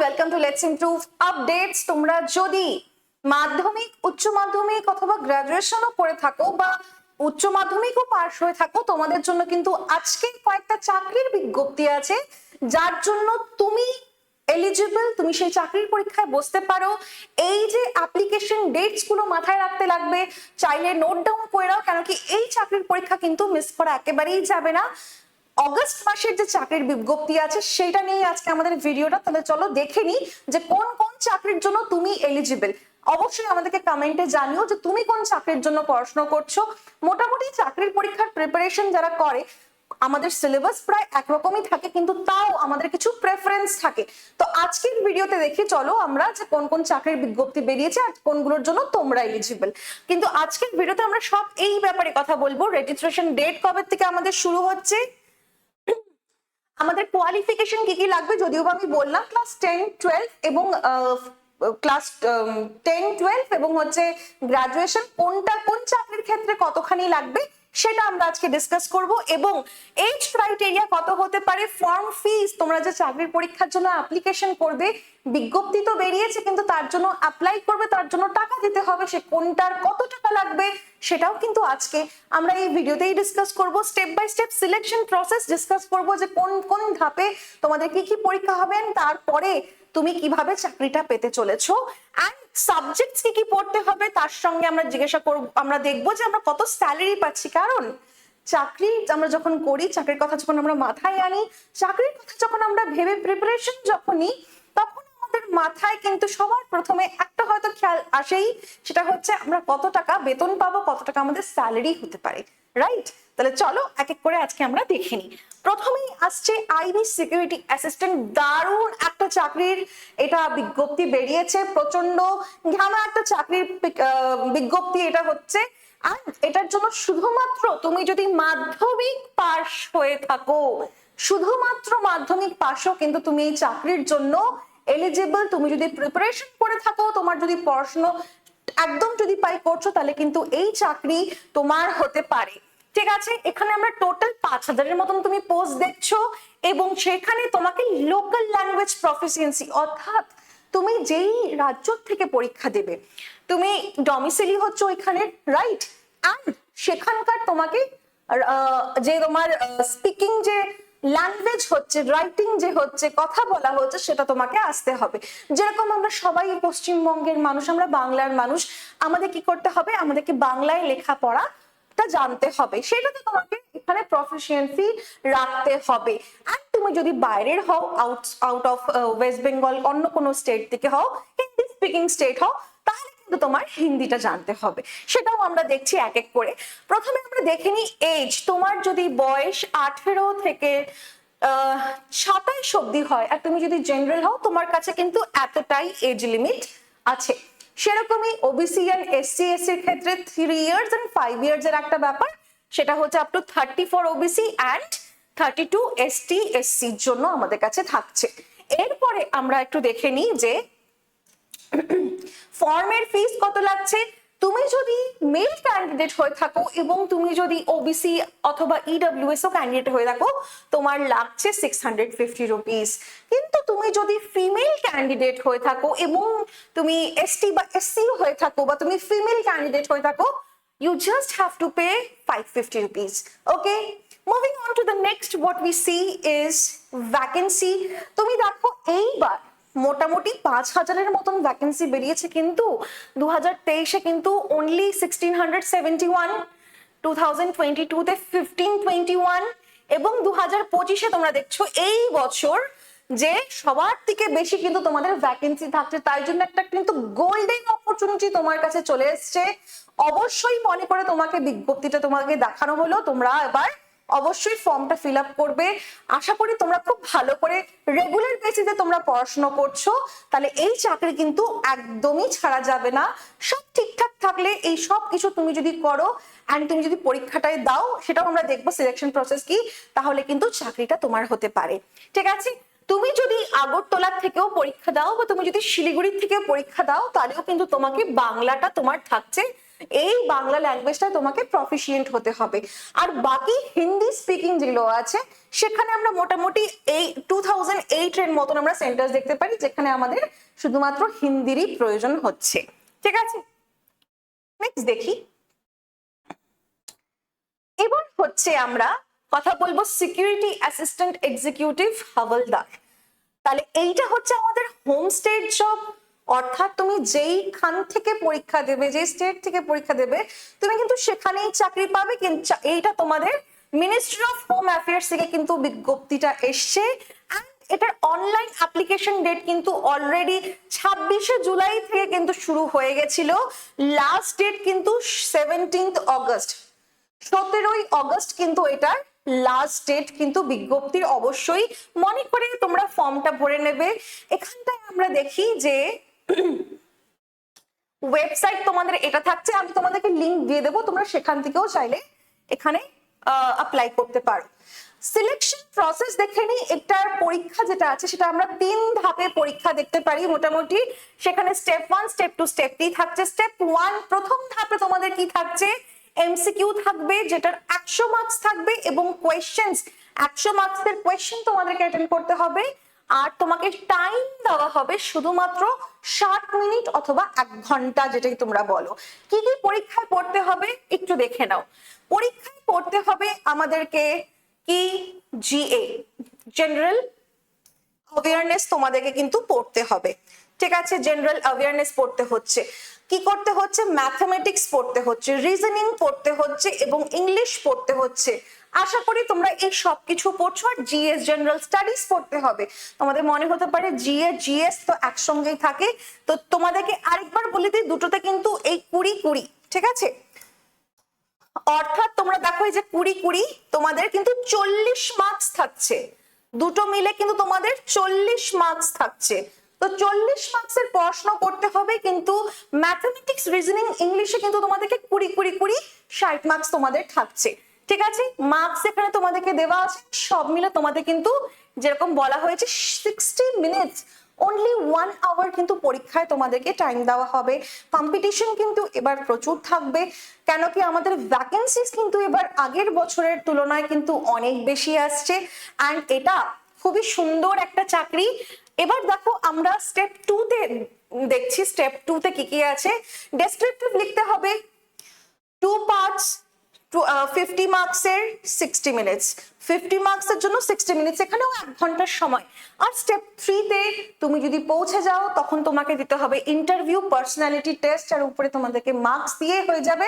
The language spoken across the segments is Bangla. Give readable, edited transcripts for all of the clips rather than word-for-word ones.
Welcome to let's improve updates. তোমরা যদি মাধ্যমিক, উচ্চ মাধ্যমিক অথবা গ্রাজুয়েশনও করে থাকো বা উচ্চ মাধ্যমিকও পাশ হয়ে থাকো, তোমাদের জন্য কিন্তু আজকে কয়েকটা চাকরির বিজ্ঞপ্তি আছে যার জন্য তুমি এলিজিবল, তুমি সেই চাকরির পরীক্ষায় বসতে পারো। এই যে অ্যাপ্লিকেশন ডেটস গুলো মাথায় রাখতে লাগবে, চাইলে নোট ডাউন করে নাও, কেন কি এই চাকরির পরীক্ষা কিন্তু মিস করা একেবারেই যাবে না। অগস্ট মাসের যে চাকরির বিজ্ঞপ্তি আছে সেটা নিয়ে আজকে আমাদের ভিডিওটা। তাহলে চলো দেখে নি যে কোন কোন চাকরির জন্য তুমি এলিজিবল। অবশ্যই আমাদেরকে কমেন্টে জানিও যে তুমি কোন চাকরির জন্য পড়াশোনা করছো। মোটামুটি চাকরির পরীক্ষার প্রিপারেশন যারা করে, আমাদের সিলেবাস প্রায় একরকমই থাকে, কিন্তু তাও আমাদের কিছু প্রেফারেন্স থাকে। তো আজকের ভিডিওতে দেখি চলো আমরা যে কোন কোন চাকরির বিজ্ঞপ্তি বেরিয়েছে আর কোনগুলোর জন্য তোমরা এলিজিবল। কিন্তু আজকের ভিডিওতে আমরা সব এই ব্যাপারে কথা বলবো। রেজিস্ট্রেশন ডেট কবে থেকে আমাদের শুরু হচ্ছে, আমাদের কোয়ালিফিকেশন কি কি লাগবে, যদিও আমি বললাম ক্লাস 10-12 এবং ক্লাস 10-12 এবং হচ্ছে গ্রাজুয়েশন, কোনটা কোন চাকরির ক্ষেত্রে কতখানি লাগবে সেটা আমরা আজকে ডিসকাস করব। এবং এজ ক্রাইটেরিয়া কত হতে পারে, ফর্ম ফিস, তোমরা যে চাকরির পরীক্ষার জন্য অ্যাপ্লিকেশন করবে, বিজ্ঞপ্তি তো বেরিয়েছে কিন্তু তার জন্য অ্যাপ্লাই করবে, তার জন্য টাকা দিতে হবে, সে কোনটার কত টাকা লাগবে সেটাও কিন্তু আজকে আমরা এই ভিডিওতেই ডিসকাস করব। Step by step selection process discuss করব যে কোন কোন ধাপে তোমাদের কি কি পরীক্ষা হবে, তারপরে তুমি কিভাবে চাকরিটা পেতে চলেছো, এন্ড সাবজেক্টস কি কি পড়তে হবে, তার সঙ্গে আমরা জিজ্ঞাসা করব, আমরা দেখবো যে আমরা কত স্যালারি পাচ্ছি। কারণ চাকরি আমরা যখন করি, চাকরির কথা যখন আমরা মাথায় আনি, চাকরির কথা যখন আমরা ভেবে প্রিপারেশন যখন নিই, তখন আমাদের মাথায় কিন্তু সবার প্রথমে একটা হয়তো খেয়াল আসেই, সেটা হচ্ছে আমরা কত টাকা বেতন পাবো, কত টাকা আমাদের স্যালারি হতে পারে, রাইট? তাহলে চলো এক এক করে আজকে আমরা দেখে নিই। প্রথমেই আসছে আইবি সিকিউরিটি অ্যাসিস্ট্যান্ট। দারুণ একটা চাকরির এটা বিজ্ঞপ্তি বেরিয়েছে, প্রচন্ড ঘামা একটা চাকরির বিজ্ঞপ্তি এটা হচ্ছে। আর এটার জন্য শুধুমাত্র তুমি যদি মাধ্যমিক পাশ হয়ে থাকো, শুধুমাত্র মাধ্যমিক পাশও কিন্তু তুমি এই চাকরির জন্য এলিজিবল। তুমি যদি প্রিপারেশন করে থাকো, তোমার যদি পড়াশোনা একদম যদি পাই করছো, তাহলে কিন্তু এই চাকরি তোমার হতে পারে। ঠিক আছে, এখানে আমরা টোটাল 5000-এর মতন তুমি পোস্ট দেখছো এবং সেখানে তোমাকে লোকাল ল্যাঙ্গুয়েজ প্রফিসিয়েন্সি, অর্থাৎ তুমি যেই রাজ্য থেকে পরীক্ষা দেবে, তুমি ডমিসিলি হচ্ছে ওইখানে, রাইট? এন্ড সেখানকার তোমাকে যে তোমার স্পিকিং যে ল্যাঙ্গুয়েজ হচ্ছে, রাইটিং যে হচ্ছে, কথা বলা হচ্ছে, সেটা তোমাকে আসতে হবে। যেরকম আমরা সবাই পশ্চিমবঙ্গের মানুষ, আমরা বাংলার মানুষ, আমাদের কি করতে হবে, আমাদেরকে বাংলায় লেখাপড়া জানতে হবে, সেটাতে তোমাকে এখানে প্রফিসিয়েন্সি রাখতে হবে। আর তুমি যদি বাইরের হও, আউট অফ ওয়েস্ট বেঙ্গল, অন্য কোনো স্টেট থেকে হও, হিন্দি স্পিকিং স্টেট হও, তাহলে কিন্তু তোমার হিন্দিটা জানতে হবে। সেটাও আমরা দেখছি এক এক করে। প্রথমে আমরা দেখে নিই এজ। তোমার যদি বয়স 18 থেকে 27 অব্দি হয়, আর তুমি যদি জেনারেল হও, তোমার কাছে কিন্তু এতটাই এজ লিমিট আছে। সেরকমই ওবিসি এন্ড এসসি এর ক্ষেত্রে 3 ইয়ার্স এন্ড 5 ইয়ার্স এর একটা ব্যাপার, সেটা হচ্ছে up to 30 for OBC and 32 ST এসসির জন্য আমাদের কাছে থাকছে। এরপরে আমরা একটু দেখে নিই যে ফর্মের ফিস কত লাগছে। তুমি যদি মেল ক্যান্ডিডেট হয়ে থাকো এবং তুমি যদি ওবিসি অথবা ইডব্লিউএস ও ক্যান্ডিডেট হয়ে থাকো, তোমার লাগছে 650 রুপিস। কিন্তু তুমি যদি ফিমেল ক্যান্ডিডেট হয়ে থাকো এবং তুমি এসটি বা এসসি হয়ে থাকো, বা তুমি ফিমেল ক্যান্ডিডেট হয়ে থাকো, you just have to pay 550 rupees. Okay, moving on to the next, what we see is vacancy. তুমি দেখো এইবার মোটামুটি 5000-এর মতন ভ্যাকেন্সি বেরিয়েছে, কিন্তু 2023-এ কিন্তু অনলি 1671, 2022-তে 1521 এবং 2025-এ তোমরা দেখছো এই বছর যে সবার থেকে বেশি কিন্তু তোমাদের ভ্যাকেন্সি থাকছে। তাই জন্য একটা কিন্তু গোল্ডেন অপরচুনিটি তোমার কাছে চলে এসছে। অবশ্যই মনে করে তোমাকে বিজ্ঞপ্তিটা তোমাকে দেখানো হলো, তোমরা এবার অবশ্যই ফর্মটা ফিল আপ করবে। আশা করি তোমরা খুব ভালো করে রেগুলার বেসিসে তোমরা পড়াশোনা করছো, তাহলে এই চাকরি কিন্তু একদমই ছাড়া যাবে না। সব ঠিকঠাক থাকলে এই সব কিছু তুমি যদি করো এন্ড তুমি যদি পরীক্ষাটায় দাও, সেটাও আমরা দেখবো সিলেকশন প্রসেস কি, তাহলে কিন্তু চাকরিটা তোমার হতে পারে। ঠিক আছে, তুমি যদি আগরতলার থেকেও পরীক্ষা দাও বা তুমি যদি শিলিগুড়ির থেকেও পরীক্ষা দাও, তাহলেও কিন্তু তোমাকে বাংলাটা তোমার থাকছে এই বাংলা ল্যাঙ্গুয়েজটা তোমাকে প্রফিশিয়েন্ট হতে হবে। আর বাকি হিন্দি স্পিকিং যেগুলো আছে সেখানে আমরা মোটামুটি এই 2008 এর মতন আমরা সেন্টার্স দেখতে পারি যেখানে আমাদের শুধুমাত্র হিন্দিরই প্রয়োজন হচ্ছে। ঠিক আছে, নেক্সট দেখি। এবার হচ্ছে আমরা কথা বলবো সিকিউরিটি অ্যাসিস্ট্যান্ট এক্সিকিউটিভ হাওলদার। তাহলে এইটা হচ্ছে আমাদের হোম স্টেট জব, অর্থাৎ তুমি যেইখান থেকে পরীক্ষা দেবে, যে স্টেট থেকে পরীক্ষা দেবে তুমি কিন্তু সেখানেই চাকরি পাবে। কিন্তু এইটা তোমাদের মিনিস্ট্রি অফ হোম অ্যাফেয়ার্স থেকে কিন্তু বিজ্ঞপ্তিটা এসছে। এটার অনলাইন অ্যাপ্লিকেশন ডেট কিন্তু অলরেডি 26শে জুলাই থেকে কিন্তু শুরু হয়ে গেছিল। লাস্ট ডেট কিন্তু 17 অগস্ট, 17ই অগস্ট কিন্তু এটার লাস্ট ডেট কিন্তু বিজ্ঞপ্তির। অবশ্যই মনে করে তোমরা ফর্মটা ভরে নেবে। এখানটায় আমরা দেখি যে ওয়েবসাইট তোমাদের এটা থাকছে, আমি তোমাদেরকে লিংক দিয়ে দেবো, তোমরা সেখান থেকেও চাইলে এখানে অ্যাপ্লাই করতে পারো। সিলেকশন প্রসেস দেখে নি, এটার পরীক্ষা যেটা আছে সেটা আমরা 3 ধাপে পরীক্ষা দেখতে পারি মোটামুটি। সেখানে স্টেপ 1, স্টেপ 2, স্টেপ 3 থাকছে। স্টেপ 1 প্রথম ধাপে তোমাদের কি থাকছে, এমসিকিউ থাকবে যেটার 100 মার্কস থাকবে এবং কোয়েশ্চেন্স 100 মার্কসের কোয়েশ্চেন তোমাদেরকে অ্যাটেন্ড করতে হবে। আর তোমাকে টাইম দেওয়া হবে শুধুমাত্র 60 মিনিট অথবা 1 ঘন্টা, যেটাই তোমরা বলো। কি কি পরীক্ষায় পড়তে হবে একটু দেখে নাও। পরীক্ষায় পড়তে হবে আমাদেরকে কি, জিএ জেনারেল অ্যাওয়ারনেস তোমাদেরকে কিন্তু পড়তে হবে। ঠিক আছে, জেনারেল অ্যাওয়ারনেস পড়তে হচ্ছে। কি করতে হচ্ছে, ম্যাথমেটিক্স পড়তে হচ্ছে, রিজনিং পড়তে হচ্ছে এবং ইংলিশ পড়তে হচ্ছে। আশা করি তোমরা এই সবকিছু পড়ছো। আর জিএস জেনারেল স্টাডিজ পড়তে হবে। তোমাদের মনে হতে পারে জিএ জিএস তো একসঙ্গেই থাকে, তো তোমাদেরকে আরেকবার বলে দিই, দুটোতে কিন্তু এই 20-20, ঠিক আছে। অর্থাৎ তোমরা দেখো এই যে 20-20 তোমাদের কিন্তু 40 মার্কস থাকছে, দুটো মিলে কিন্তু তোমাদের 40 মার্কস থাকছে। তো 40 মার্কসের প্রশ্ন করতে হবে, কিন্তু ম্যাথমেটিক্স রিজনিং ইংলিশে কিন্তু তোমাদেরকে 20-20-20 60 মার্কস তোমাদের থাকছে। ঠিক আছে, মার্কস এখানে তোমাদেরকে দেওয়া আছে, সব মিলে তোমাদের কিন্তু যেরকম বলা হয়েছে 60 মিনিটস, অনলি 1 আওয়ার কিন্তু পরীক্ষায় তোমাদেরকে টাইম দেওয়া হবে। কম্পিটিশন কিন্তু এবার প্রচুর থাকবে, কেন কি আমাদের ভ্যাকেন্সিস কিন্তু এবার আগের বছরের তুলনায় কিন্তু অনেক বেশি আসছে। অ্যান্ড এটা খুবই সুন্দর একটা চাকরি। এবার দেখো আমরা স্টেপ 2 তে দেখছি, স্টেপ 2 তে কি কি আছে। ডেসক্রিপটিভ লিখতে হবে 2 পার্টস, 50 মার্কসের 60 মিনিটস, 50 মার্কসের জন্য 60 মিনিটস, এখানেও 1 ঘন্টার সময়। আর স্টেপ 3 তে তুমি যদি পৌঁছে যাও তখন তোমাকে দিতে হবে ইন্টারভিউ, পার্সোনালিটি টেস্ট, আর উপরে তোমাদেরকে মার্কস দিয়ে হয়ে যাবে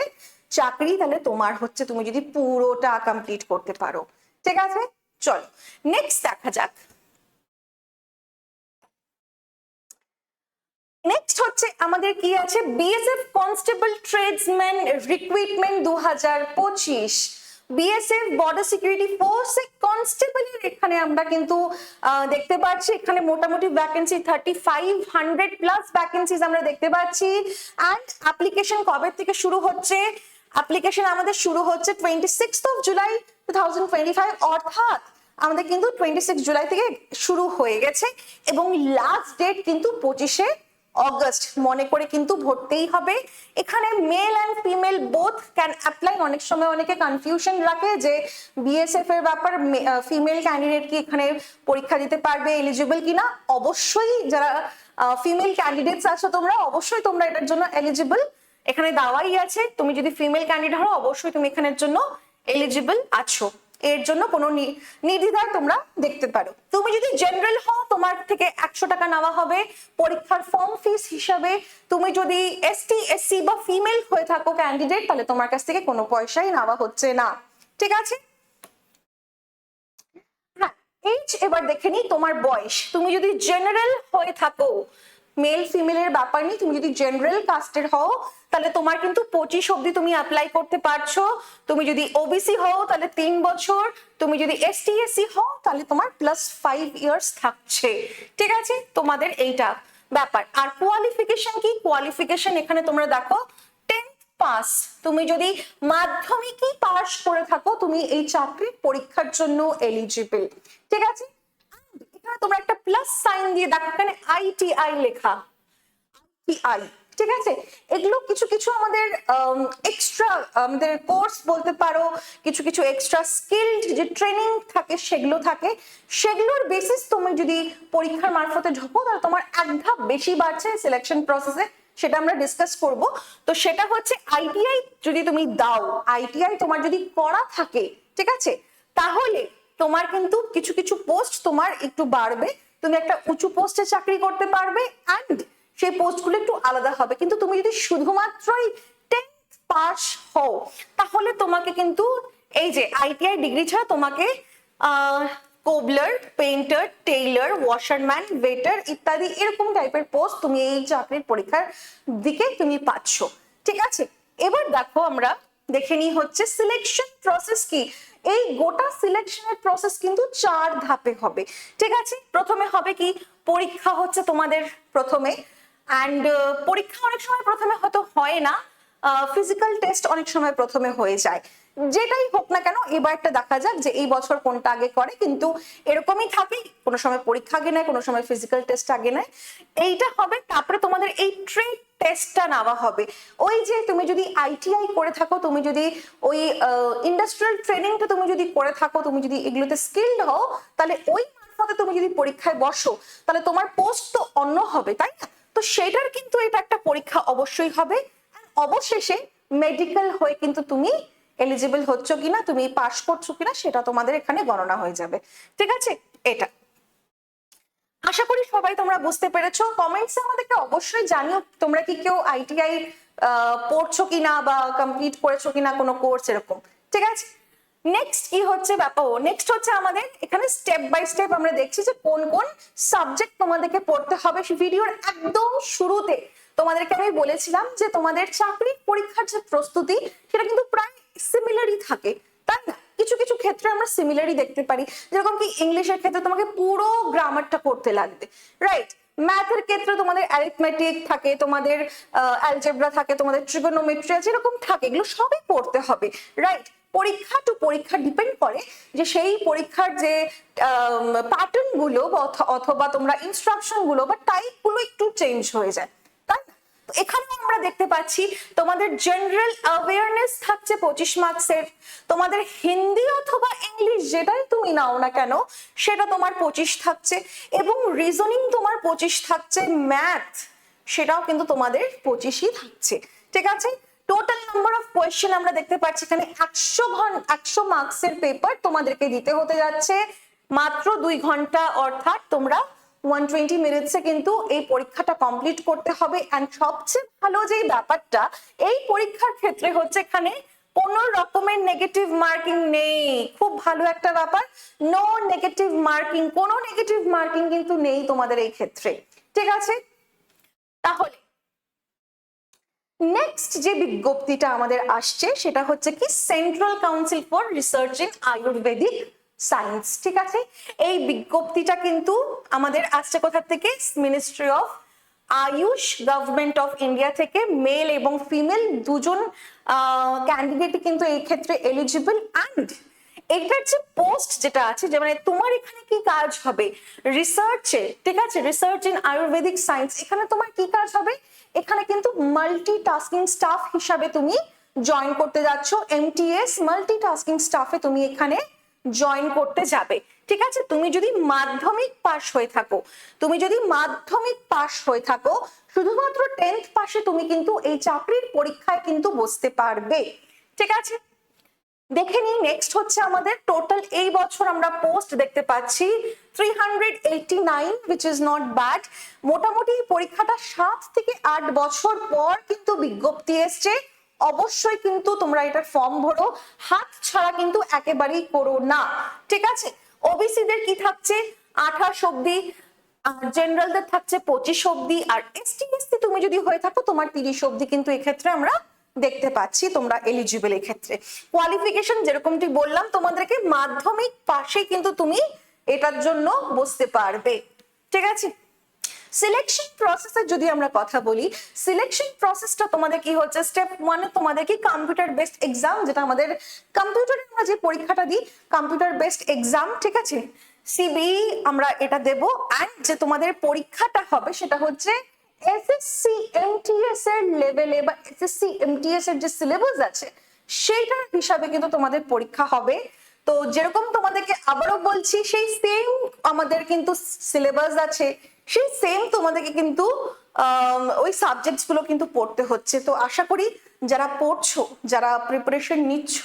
চাকরি। তাহলে তোমার হচ্ছে তুমি যদি পুরোটা কমপ্লিট করতে পারো। ঠিক আছে, চলো নেক্সট দেখা যাক। নেক্সট হচ্ছে আমাদের কি আছে, BSF constable tradesman recruitment 2025। BSF border security force কনস্টেবলের এখানে আমরা কিন্তু দেখতে পাচ্ছি এখানে মোটামুটি ভ্যাকেন্সি 3500 প্লাস ভ্যাকেন্সিজ আমরা দেখতে পাচ্ছি। অ্যান্ড অ্যাপ্লিকেশন কবে থেকে শুরু হচ্ছে, অ্যাপ্লিকেশন আমাদের শুরু হচ্ছে 26 জুলাই 2025, অর্থাৎ আমাদের কিন্তু 26 জুলাই থেকে শুরু হয়ে গেছে এবং লাস্ট ডেট কিন্তু 25শে অগস্ট। মনে করে কিন্তু ভরতেই হবে। এখানে male and female both can apply. অনেক সময় অনেকে কনফিউশন রাখে যে বিএসএফ এর ব্যাপার, ফিমেল ক্যান্ডিডেট কি এখানে পরীক্ষা দিতে পারবে, এলিজিবল কিনা। অবশ্যই যারা ফিমেল ক্যান্ডিডেটস আছো তোমরা, অবশ্যই তোমরা এটার জন্য এলিজিবল, এখানে দাওয়াই আছে। তুমি যদি ফিমেল ক্যান্ডিডেট হও অবশ্যই তুমি এখানের জন্য এলিজিবল আছো, এর জন্য কোনো নির্দ্বিধায় তোমরা দেখতে পারো। তুমি যদি জেনারেল হও তোমার থেকে 100 টাকা নেওয়া হবে পরীক্ষার ফর্ম ফিস হিসাবে। তুমি যদি এসটি এসসি বা ফিমেল হয়ে থাকো ক্যান্ডিডেট, তাহলে তোমার কাছ থেকে কোনো পয়সাই নেওয়া হচ্ছে না। ঠিক আছে, হ্যাঁ। এইজ এবার দেখে নি তোমার বয়স। তুমি যদি জেনারেল হয়ে থাকো, মেল ফিমেলের ব্যাপার নেই, তুমি যদি জেনারেল কাস্টের হও তাহলে তোমার কিন্তু 25 অব্দি তুমি অ্যাপ্লাই করতে পারছো। তুমি যদি ওবিসি হও তাহলে 3 বছর, তুমি যদি এসটি এসসি হও তাহলে তোমার +5 ইয়ার্স থাকছে। ঠিক আছে, তোমাদের এইটা ব্যাপার। আর কোয়ালিফিকেশন কি, কোয়ালিফিকেশন এখানে তোমরা দেখো 10th পাস। তুমি যদি মাধ্যমিকই পাস করে থাকো তুমি এই চাকরির পরীক্ষার জন্য এলিজিবল। ঠিক আছে, এখানে তোমরা একটা প্লাস সাইন দিয়ে দেখো, এখানে আইটিআই লেখা, আইটিআই ঠিক আছে, এগুলো কিছু কিছু আমাদের এক্সট্রা আমাদের কোর্স বলতে পারো, কিছু কিছু এক্সট্রা স্কিলড যে ট্রেনিং থাকে সেগুলো থাকে, সেগুলোর বেসিস তুমি যদি পরীক্ষার মারফতে ঢোকো তাহলে তোমার এক ধাপ বেশি বাড়ছে সিলেকশন প্রসেসে, সেটা আমরা ডিসকাস করব। তো সেটা হচ্ছে আইটিআই যদি তুমি দাও, আইটিআই তোমার যদি করা থাকে, ঠিক আছে, তাহলে তোমার কিন্তু কিছু কিছু পোস্ট তোমার একটু বাড়বে, তুমি একটা উঁচু পোস্টে চাকরি করতে পারবে, অ্যান্ড সেই পোস্টগুলো একটু আলাদা হবে। কিন্তু তুমি যদি শুধুমাত্রই 10th পাস হও তাহলে তোমাকে কিন্তু এই যে আইটিআই ডিগ্রি ছাড়া তোমাকে cobbler, painter, Taylor, washerman, waiter ইত্যাদি এরকম টাইপের পোস্ট তুমি এই চাকরির পরীক্ষার দিকে তুমি পাচ্ছ, ঠিক আছে। এবার দেখো আমরা দেখে নিই হচ্ছে সিলেকশন প্রসেস কি। এই গোটা সিলেকশনের প্রসেস কিন্তু 4 ধাপে হবে, ঠিক আছে। প্রথমে হবে কি, পরীক্ষা হচ্ছে তোমাদের প্রথমে, অ্যান্ড পরীক্ষা অনেক সময় প্রথমে হয়তো হয় না, ফিজিক্যাল টেস্ট অনেক সময় প্রথমে হয়ে যায়। যেটাই হোক না কেন এবার একটা দেখা যাক যে এই বছর কোনটা আগে করে, কিন্তু এরকমই থাকে, কোনো সময় পরীক্ষা আগে নেয়, কোনো সময় ফিজিক্যাল টেস্ট আগে নেয়। এইটা হবে, তারপরে তোমাদের এই ট্রেড টেস্টটা নেওয়া হবে। ওই যে তুমি যদি আইটিআই করে থাকো, তুমি যদি ওই ইন্ডাস্ট্রিয়াল ট্রেনিংটা তুমি যদি করে থাকো, তুমি যদি এগুলোতে স্কিলড হও, তাহলে ওই মারফতে তুমি যদি পরীক্ষায় বসো তাহলে তোমার পোস্ট তো অন্য হবে, তাই না? তো সেটার কিন্তু এটা একটা পরীক্ষা অবশ্যই হবে। অবশেষে মেডিকেল হয়ে কিন্তু তুমি এলিজিবল হচ্ছ কিনা, তুমি পাস করছো কিনা সেটা তোমাদের এখানে গণনা হয়ে যাবে, ঠিক আছে। এটা আশা করি সবাই তোমরা বুঝতে পেরেছো। কমেন্টসে আমাদেরকে অবশ্যই জানিও তোমরা কি কেউ আইটিআই পড়ছো কিনা বা কমপ্লিট করেছো কিনা কোনো কোর্স এরকম, ঠিক আছে। নেক্সট কি হচ্ছে ব্যাপার, নেক্সট হচ্ছে আমাদের এখানে স্টেপ বাই স্টেপ আমরা দেখছি যে কোন কোন সাবজেক্ট তোমাদেরকে পড়তে হবে। ভিডিওর একদম শুরুতে তোমাদেরকে আমি বলেছিলাম যে তোমাদের চাকরির পরীক্ষার যে প্রস্তুতি সেটা কিন্তু প্রায় সিমিলারই থাকে, তাই না? কিছু কিছু ক্ষেত্রে আমরা সিমিলারই দেখতে পারি, যেরকম কি ইংলিশের ক্ষেত্রে তোমাকে পুরো গ্রামারটা করতে লাগবে, রাইট। ম্যাথের ক্ষেত্রে তোমাদের অ্যারিথমেটিক থাকে, তোমাদের অ্যালজেব্রা থাকে, তোমাদের ট্রিগোনোমেট্রি যেরকম থাকে, এগুলো সবই পড়তে হবে, রাইট। পরীক্ষা টু পরীক্ষা ডিপেন্ড করে যে সেই পরীক্ষার যে প্যাটার্ন গুলো অথবা তোমরা ইনস্ট্রাকশন গুলো বা টাইপ গুলো একটু চেঞ্জ হয়ে যায়, তাই না? এখানে আমরা দেখতে পাচ্ছি তোমাদের জেনারেল অ্যাওয়ারনেস থাকছে 25 মার্কসের, তোমাদের হিন্দি অথবা ইংলিশ যেটাই তুমি নাও না কেন সেটা তোমার 25 থাকছে, এবং রিজনিং তোমার 25 থাকছে, ম্যাথ সেটাও কিন্তু তোমাদের 25ই থাকছে, ঠিক আছে। টোটাল নাম্বার অফ কোয়েশ্চেন আমরা দেখতে পাচ্ছি এখানে 100 মার্কসের পেপার তোমাদেরকে দিতে হতে যাচ্ছে মাত্র 2 ঘন্টা, অর্থাৎ তোমরা 120 মিনিটসে কিন্তু এই পরীক্ষাটা কমপ্লিট করতে হবে। এন্ড সবচেয়ে ভালো যে ব্যাপারটা এই পরীক্ষার ক্ষেত্রে হচ্ছে এখানে কোনো রকমের নেগেটিভ মার্কিং নেই, খুব ভালো একটা ব্যাপার, নো নেগেটিভ মার্কিং, কোনো নেগেটিভ মার্কিং কিন্তু নেই তোমাদের এই ক্ষেত্রে, ঠিক আছে। তাহলে নেক্সট যে বিজ্ঞপ্তিটা আমাদের আসছে সেটা হচ্ছে কি central council for research in Ayurvedic science, ঠিক আছে। এই বিজ্ঞপ্তিটা কিন্তু আমাদের আসছে কোথা থেকে, ministry of Ayush, government of India থেকে। মেল এবং ফিমেল দুজন ক্যান্ডিডেট কিন্তু এই ক্ষেত্রে এলিজিবল। অ্যান্ড এটার যে পোস্ট যেটা আছে, যে মানে তোমার এখানে কি কাজ হবে রিসার্চে, ঠিক আছে, রিসার্চ ইন আয়ুর্বেদিক সায়েন্স, এখানে তোমার কি কাজ হবে, এখানে কিন্তু মাল্টিটাস্কিং স্টাফ হিসাবে তুমি জয়েন করতে যাচ্ছ, এমটিএস মাল্টিটাস্কিং স্টাফে তুমি এখানে জয়েন করতে যাবে, ঠিক আছে। তুমি যদি মাধ্যমিক পাস হয়ে থাকো, তুমি যদি মাধ্যমিক পাস হয়ে থাকো, শুধুমাত্র 10th পাশে তুমি কিন্তু এই চাকরির পরীক্ষায় কিন্তু বসতে পারবে, ঠিক আছে। দেখে নিই নেক্সট হচ্ছে আমাদের টোটাল এই বছর আমরা পোস্ট দেখতে পাচ্ছি 389, which is not bad। মোটামুটি পরীক্ষাটা 7 থেকে 8 বছর পর কিন্তু বিজ্ঞপ্তি এসছে। অবশ্যই কিন্তু তোমরা এটার ফর্ম ভরো, হাত ছাড়া কিন্তু একেবারেই করো না, ঠিক আছে। ওবিসি দের কি থাকছে 28 অবধি, জেনারেলদের থাকছে 25 অবধি, আর এসটি এসসি তুমি যদি হয়ে থাকো তোমার 30 অবধি কিন্তু এক্ষেত্রে আমরা দেখতে পাচ্ছি তোমরা এলিজিবল। এই ক্ষেত্রে কোয়ালিফিকেশন যেরকমটি বললাম তোমাদেরকে, মাধ্যমিক পাশে কিন্তু তুমি এটার জন্য বসতে পারবে, ঠিক আছে। সিলেকশন প্রসেসের যদি আমরা কথা বলি, সিলেকশন প্রসেসটা তোমাদের কি হচ্ছে, স্টেপ 1 তোমাদের কি কম্পিউটার বেসড এক্সাম, যেটা আমাদের কম্পিউটারে আমরা যে পরীক্ষাটা দিই কম্পিউটার বেসড এক্সাম, ঠিক আছে, সিবিই আমরা এটা দেব। অ্যান্ড যে তোমাদের পরীক্ষাটা হবে সেটা হচ্ছে এসএসসি এমটিএস এর লেভেলে বা এসএসসি এমটিএস এর যে সিলেবাস আছে সেইটার হিসাবে কিন্তু তোমাদের পরীক্ষা হবে। তো যেরকম তোমাদেরকে আবারও বলছি, সেই সেম আমাদের কিন্তু সিলেবাস আছে, সেই সেম তোমাদেরকে কিন্তু ওই সাবজেক্টস গুলো কিন্তু পড়তে হচ্ছে। তো আশা করি যারা পড়ছো, যারা প্রিপারেশন নিচ্ছ,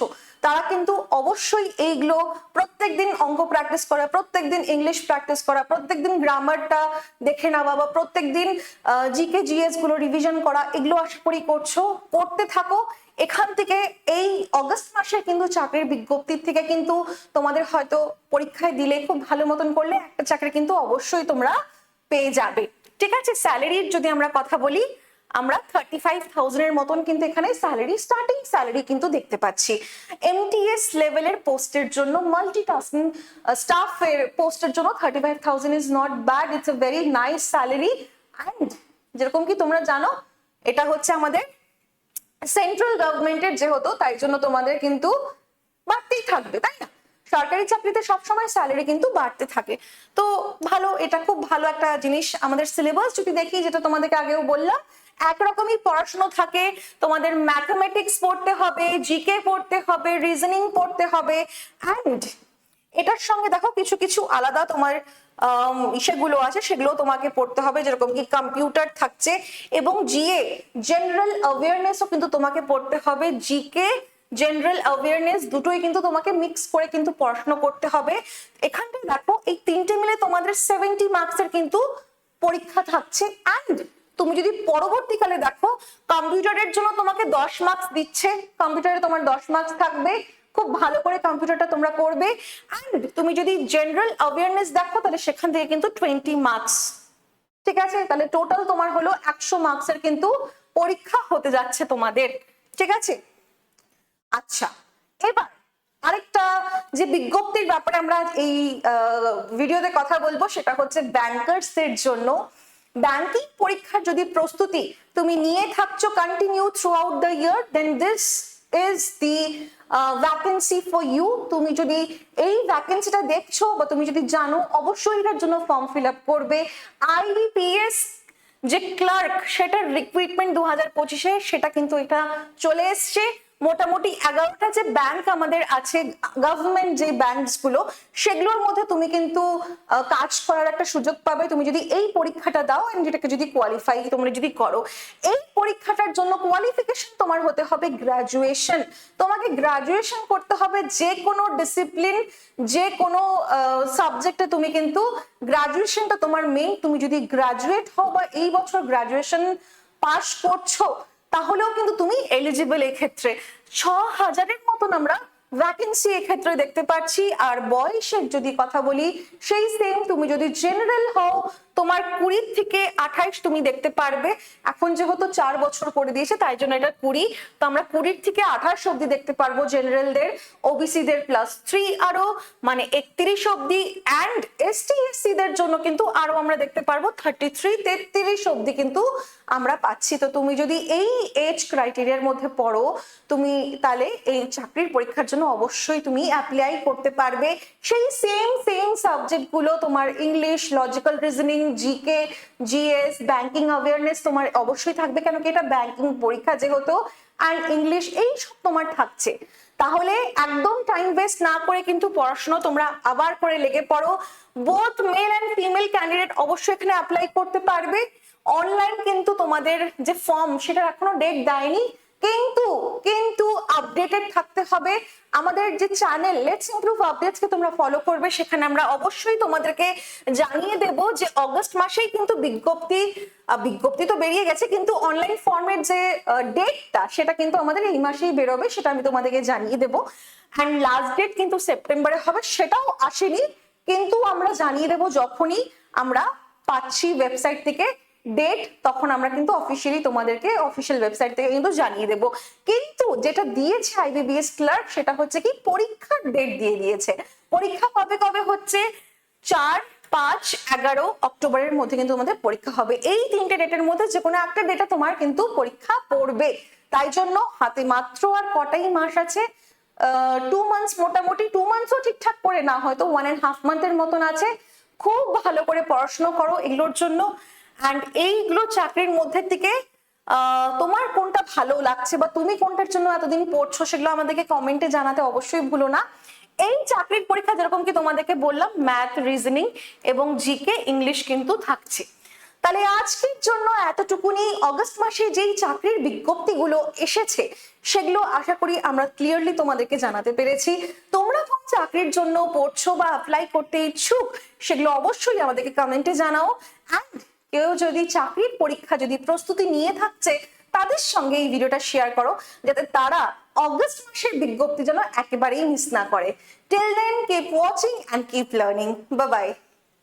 তারা কিন্তু অবশ্যই এইগুলো প্রত্যেকদিন অঙ্ক প্র্যাকটিস করা, প্রত্যেকদিন ইংলিশ প্র্যাকটিস করা, প্রত্যেকদিন গ্রামারটা দেখে নেওয়া বা প্রত্যেকদিন জিকে জিএস গুলো রিভিশন করা, এগুলো আশা করি করছো, করতে থাকো। এখান থেকে এই অগস্ট মাসে কিন্তু চাকরির বিজ্ঞপ্তির থেকে কিন্তু তোমাদের হয়তো পরীক্ষায় দিলে খুব ভালো মতন করলে একটা চাকরি কিন্তু অবশ্যই তোমরা পেয়ে যাবে। ঠিক আছে, স্যালারির যদি আমরা কথা বলি, আমরা 35,000 এর মতন কিন্তু এখানে স্যালারি, স্টার্টিং স্যালারি কিন্তু দেখতে পাচ্ছি। এমটিএস লেভেলের পোস্টের জন্য, মাল্টিটাস্কিং স্টাফের পোস্টের জন্য 35,000 is not bad, it's a very nice salary. And যেরকম কি তোমরা জানো, এটা হচ্ছে আমাদের সেন্ট্রাল গভর্নমেন্টের যেহেতু, তাই জন্য তোমাদের কিন্তু বাড়তেই থাকবে, তাই না? সরকারি চাকরিতে সবসময় স্যালারি কিন্তু বাড়তে থাকে। তো ভালো, এটা খুব ভালো একটা জিনিস। আমাদের সিলেবাস যদি দেখি, যেটা তোমাদেরকে আগেও বললাম, একরকমই পড়াশোনা থাকে। তোমাদের ম্যাথমেটিক্স পড়তে হবে, জিকে পড়তে হবে, রিজনিং পড়তে হবে, অ্যান্ড এটার সঙ্গে দেখো কিছু কিছু আলাদা তোমার সেগুলো আছে, সেগুলো তোমাকে পড়তে হবে, যেরকম কি কম্পিউটার থাকছে, এবং জিএ জেনারেল অ্যাওয়ারনেসও কিন্তু তোমাকে পড়তে হবে। জিকে জেনারেল অ্যাওয়ারনেস দুটোই কিন্তু তোমাকে মিক্স করে কিন্তু পড়াশোনা করতে হবে। এখানটায় দেখো এই তিনটে মিলে তোমাদের 70 মার্কসের কিন্তু পরীক্ষা থাকছে। অ্যান্ড তুমি যদি পরবর্তীকালে দেখো, কম্পিউটারের জন্য তোমাকে 10 মার্কস দিচ্ছে, কম্পিউটারে তোমার 10 মার্কস থাকবে, খুব ভালো করে কম্পিউটারটা তোমরা করবে। অ্যান্ড তুমি যদি জেনারেল অ্যাওয়ারনেস দেখো, তাহলে সেখান থেকে কিন্তু 20 মার্কস, ঠিক আছে? তাহলে টোটাল তোমার হলো 100 মার্কসের কিন্তু পরীক্ষা হতে যাচ্ছে তোমাদের, ঠিক আছে? আচ্ছা, এবার আরেকটা যে বিজ্ঞপ্তির ব্যাপারে আমরা এই ভিডিওতে কথা বলবো, সেটা হচ্ছে ব্যাংকার্স এর জন্য। ব্যাংকিং পরীক্ষার যদি প্রস্তুতি তুমি নিয়ে থাকছো continue throughout the year, then this is the vacancy for you. তুমি যদি এই ভ্যাকেন্সিটা দেখছো বা তুমি যদি জানো, অবশ্যই এটার জন্য ফর্ম ফিল আপ করবে। আইবিপিএস যে ক্লার্ক, সেটার রিক্রুটমেন্ট 2025-এ সেটা কিন্তু এটা চলে এসছে। মোটামুটি 11টা যে ব্যাংক আমাদের আছে, গভর্নমেন্ট যে ব্যাংকস গুলো, সেগুলোর মধ্যে তুমি কিন্তু কাজ করার একটা সুযোগ পাবে, তুমি যদি এই পরীক্ষাটা দাও, এন্ড যেটাকে যদি কোয়ালিফাই তোমরা যদি করো। এই পরীক্ষাটার জন্য কোয়ালিফিকেশন তোমার হতে হবে গ্রাজুয়েশন। তোমাকে গ্রাজুয়েশন করতে হবে, যে কোনো ডিসিপ্লিন, যে কোনো সাবজেক্টে তুমি কিন্তু গ্রাজুয়েশনটা তোমার মেইন। তুমি যদি গ্রাজুয়েট হও বা এই বছর গ্রাজুয়েশন পাস করছো, তাহলেও কিন্তু তুমি এলিজিবল। এক্ষেত্রে 6,000-এর মতন আমরা ভ্যাকেন্সি এক্ষেত্রে দেখতে পাচ্ছি। আর বয়সের যদি কথা বলি, সেই সেম, তুমি যদি জেনারেল হও, তোমার 20 থেকে 28 তুমি দেখতে পারবে। এখন যেহেতু 4 বছর করে দিয়েছে, তাই জন্য এটা 20, তো আমরা 20 থেকে 28 অব্দি দেখতে পারবো জেনারেলদের, ওবিসিদের +3 আরো, মানে 31 অব্দি। অ্যান্ড এসটি এসসি দের জন্য কিন্তু আরো আমরা দেখতে পারবো 33, 33 অব্দি কিন্তু আমরা পাচ্ছি। তো তুমি যদি এই এজ ক্রাইটেরিয়ার মধ্যে পড়ো, তুমি তাহলে এই চাকরির পরীক্ষার জন্য অবশ্যই তুমি অ্যাপ্লাই করতে পারবে। সেই সেম সাবজেক্ট গুলো তোমার English, logical reasoning, GK, GS, banking awareness তোমার অবশ্যই থাকবে, কেন কি এটা ব্যাংকিং পরীক্ষা যেহেতু, অ্যান্ড ইংলিশ, এই সব তোমার থাকছে। তাহলে একদম টাইম ওয়েস্ট না করে কিন্তু পড়াশোনা তোমরা আবার করে লেগে পড়ো। Both male and female candidate অবশ্যই এখানে অ্যাপ্লাই করতে পারবে। অনলাইন কিন্তু তোমাদের যে ফর্ম, সেটার এখনো ডেট দেয়নি, কিন্তু আপডেটেড থাকতে হবে। আমাদের যে চ্যানেল লেটস ইমপ্রুভ আপডেটস কে তোমরা ফলো করবে, সেখানে আমরা অবশ্যই তোমাদেরকে জানিয়ে দেব যে অগস্ট মাসেই কিন্তু বিজ্ঞপ্তি তো বেরিয়ে গেছে, কিন্তু অনলাইন ফর্মের যে ডেটটা, সেটা কিন্তু আমাদের এই মাসেই বেরোবে, সেটা আমি তোমাদেরকে জানিয়ে দেবো। অ্যান্ড লাস্ট ডেট কিন্তু সেপ্টেম্বরে হবে, সেটাও আসেনি, কিন্তু আমরা জানিয়ে দেবো যখনই আমরা পাচ্ছি ওয়েবসাইট থেকে ডেট, তখন আমরা কিন্তু অফিসিয়ালি তোমাদেরকে অফিসিয়াল ওয়েবসাইট থেকে কিন্তু জানিয়ে দেব। কিন্তু যেটা দিয়েছে আইবিবিএস ক্লার্ক, সেটা হচ্ছে কি পরীক্ষার ডেট দিয়ে দিয়েছে। পরীক্ষা কবে হচ্ছে? 4, 5, 11 অক্টোবরের মধ্যে কিন্তু আমাদের পরীক্ষা হবে। এই 3টে ডেটের মধ্যে যে কোনো একটা ডেটে তোমার কিন্তু পরীক্ষা পড়বে। তাই জন্য হাতে মাত্র আর কটাই মাস আছে, 2 মান্থস, মোটামুটি 2 মান্থসও ঠিকঠাক করে না, হয়তো 1.5 মান্থের মতন আছে। খুব ভালো করে পড়াশোনা করো এগুলোর জন্য। অ্যান্ড এইগুলো চাকরির মধ্যে থেকে তোমার কোনটা ভালো লাগছে বা তুমি কোনটার জন্য এতদিন পড়ছো সেগুলো আমাদেরকে কমেন্টে জানাতে অবশ্যই ভুলো না। এই চাকরির পরীক্ষা যেরকম কি তোমাদেরকে বললাম ম্যাথ, রিজনিং এবং জিকে, ইংলিশ কিন্তু থাকছে। তাহলে আজকের জন্য এতটুকুনি। অগস্ট মাসে যেই চাকরির বিজ্ঞপ্তিগুলো এসেছে সেগুলো আশা করি আমরা ক্লিয়ারলি তোমাদেরকে জানাতে পেরেছি। তোমরা কোন চাকরির জন্য পড়ছো বা অ্যাপ্লাই করতে ইচ্ছুক সেগুলো অবশ্যই আমাদেরকে কমেন্টে জানাও। অ্যান্ড কেউ যদি চাকরির পরীক্ষা যদি প্রস্তুতি নিয়ে থাকছে তাদের সঙ্গে এই ভিডিওটা শেয়ার করো, যাতে তারা অগস্ট মাসের বিজ্ঞপ্তি যেন একেবারেই মিস না করে। Till then, keep watching and keep learning. Bye by.